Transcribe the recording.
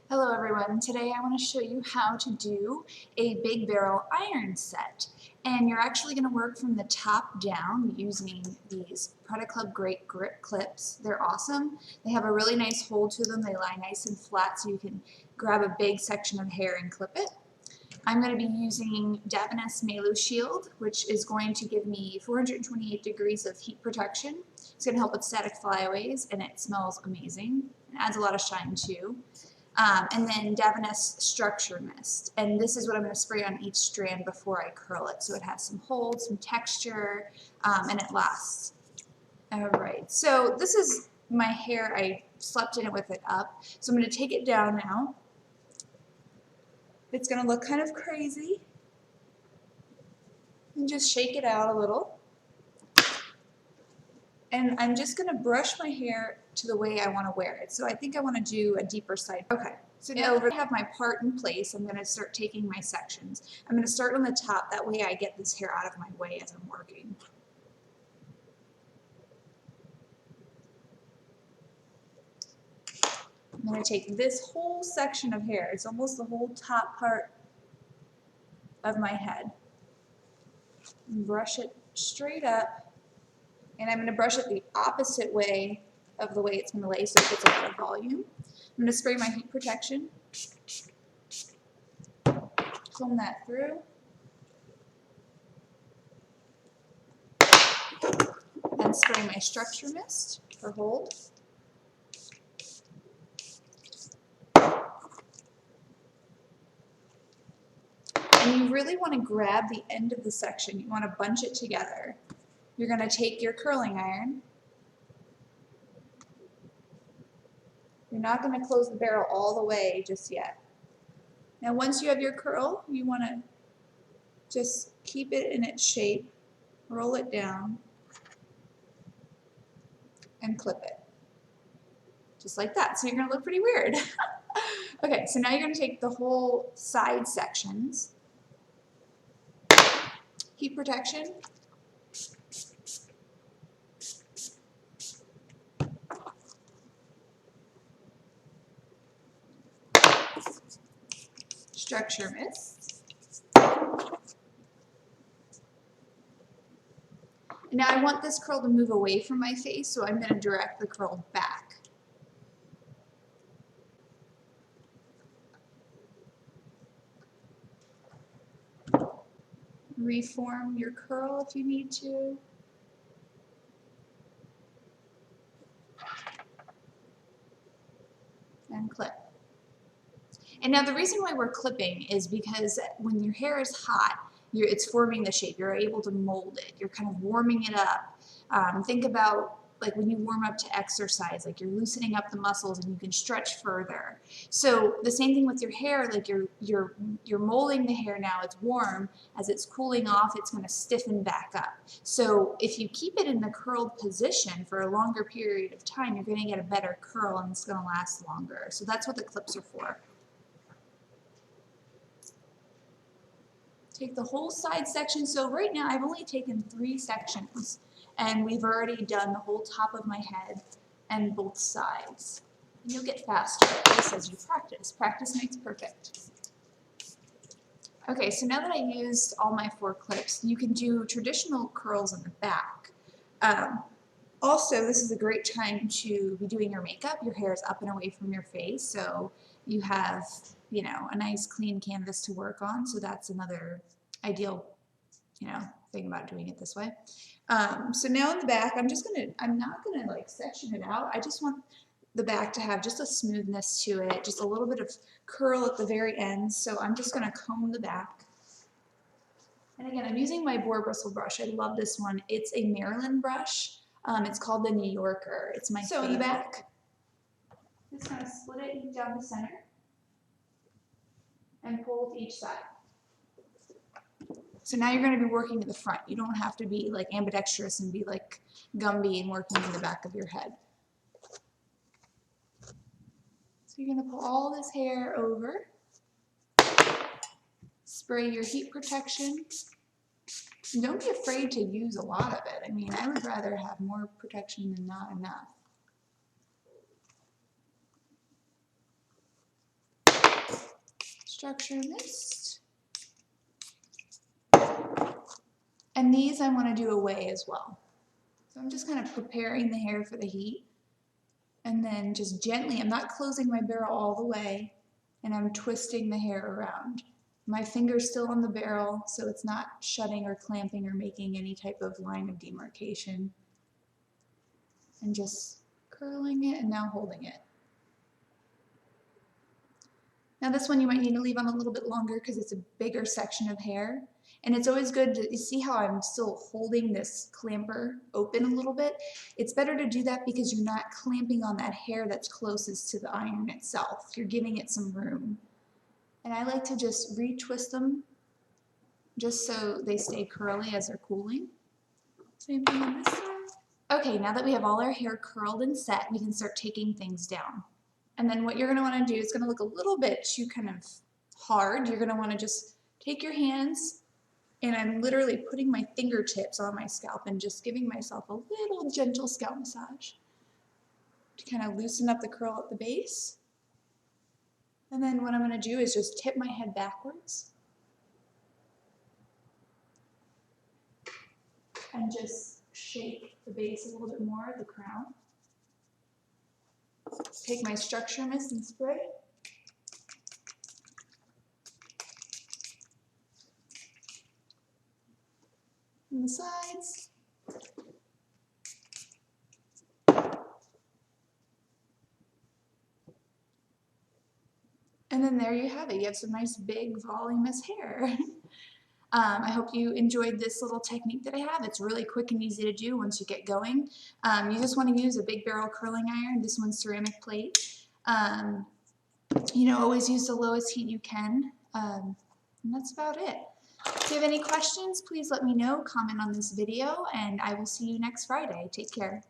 Hello everyone, today I want to show you how to do a big barrel iron set. And you're actually going to work from the top down using these Product Club Great Grip clips. They're awesome. They have a really nice hold to them. They lie nice and flat so you can grab a big section of hair and clip it. I'm going to be using Davines Melo Shield, which is going to give me 428 degrees of heat protection. It's going to help with static flyaways, and it smells amazing. It adds a lot of shine too. And then Davines Structure Mist. And this is what I'm going to spray on each strand before I curl it. So it has some hold, some texture, and it lasts. Alright, so this is my hair. I slept in it with it up. So I'm going to take it down now. It's going to look kind of crazy. And just shake it out a little. And I'm just going to brush my hair to the way I want to wear it. So I think I want to do a deeper side. Okay, so now that I have my part in place, I'm going to start taking my sections. I'm going to start on the top, that way I get this hair out of my way as I'm working. I'm going to take this whole section of hair, it's almost the whole top part of my head, and brush it straight up. And I'm going to brush it the opposite way of the way it's going to lay so it gets a lot of volume. I'm going to spray my heat protection, comb that through, and spray my structure mist for hold. And you really want to grab the end of the section. You want to bunch it together. You're going to take your curling iron. You're not going to close the barrel all the way just yet. Now once you have your curl, you want to just keep it in its shape, roll it down, and clip it. Just like that. So you're going to look pretty weird. Okay, so now you're going to take the whole side sections, heat protection, structure mist. Now I want this curl to move away from my face, so I'm going to direct the curl back. Reform your curl if you need to. And clip. And now the reason why we're clipping is because when your hair is hot, it's forming the shape. You're able to mold it. You're kind of warming it up. Think about like when you warm up to exercise, like you're loosening up the muscles and you can stretch further. So the same thing with your hair, like you're molding the hair now, it's warm. As it's cooling off, it's going to stiffen back up. So if you keep it in the curled position for a longer period of time, you're going to get a better curl and it's going to last longer. So that's what the clips are for. Take the whole side section. So right now I've only taken 3 sections and we've already done the whole top of my head and both sides. And you'll get faster at this as you practice. Practice makes perfect. Okay, so now that I used all my 4 clips, you can do traditional curls in the back. Also, this is a great time to be doing your makeup. Your hair is up and away from your face, so you have, you know, a nice clean canvas to work on. So that's another ideal, you know, thing about doing it this way. So now in the back, I'm not gonna like section it out. I just want the back to have just a smoothness to it, just a little bit of curl at the very end. So I'm just gonna comb the back. And again, I'm using my boar bristle brush. I love this one. It's a Maryland brush. It's called the New Yorker. It's my favorite. So in the back, just kind of split it down the center and pull to each side. So now you're going to be working at the front. You don't have to be like ambidextrous and be like Gumby and working in the back of your head. So you're going to pull all this hair over, spray your heat protection. And don't be afraid to use a lot of it. I mean, I would rather have more protection than not enough. structure mist. And these I want to do away as well. So I'm just kind of preparing the hair for the heat. And then just gently, I'm not closing my barrel all the way, and I'm twisting the hair around. My finger's still on the barrel, so it's not shutting or clamping or making any type of line of demarcation. And just curling it and now holding it. Now this one you might need to leave on a little bit longer because it's a bigger section of hair. And it's always good to, you see how I'm still holding this clamper open a little bit? It's better to do that because you're not clamping on that hair that's closest to the iron itself. You're giving it some room. And I like to just retwist them just so they stay curly as they're cooling. Same thing on this side. Okay, now that we have all our hair curled and set, we can start taking things down. And then what you're going to want to do is going to look a little bit too kind of hard. You're going to want to just take your hands, and I'm literally putting my fingertips on my scalp and just giving myself a little gentle scalp massage to kind of loosen up the curl at the base. And then what I'm going to do is just tip my head backwards and just shake the base a little bit more at the crown. Take my structure mist and spray. On the sides. And then there you have it. You have some nice big voluminous hair. I hope you enjoyed this little technique that I have. It's really quick and easy to do once you get going. You just want to use a big barrel curling iron. This one's ceramic plate. You know, always use the lowest heat you can. And that's about it. If you have any questions, please let me know. Comment on this video, and I will see you next Friday. Take care.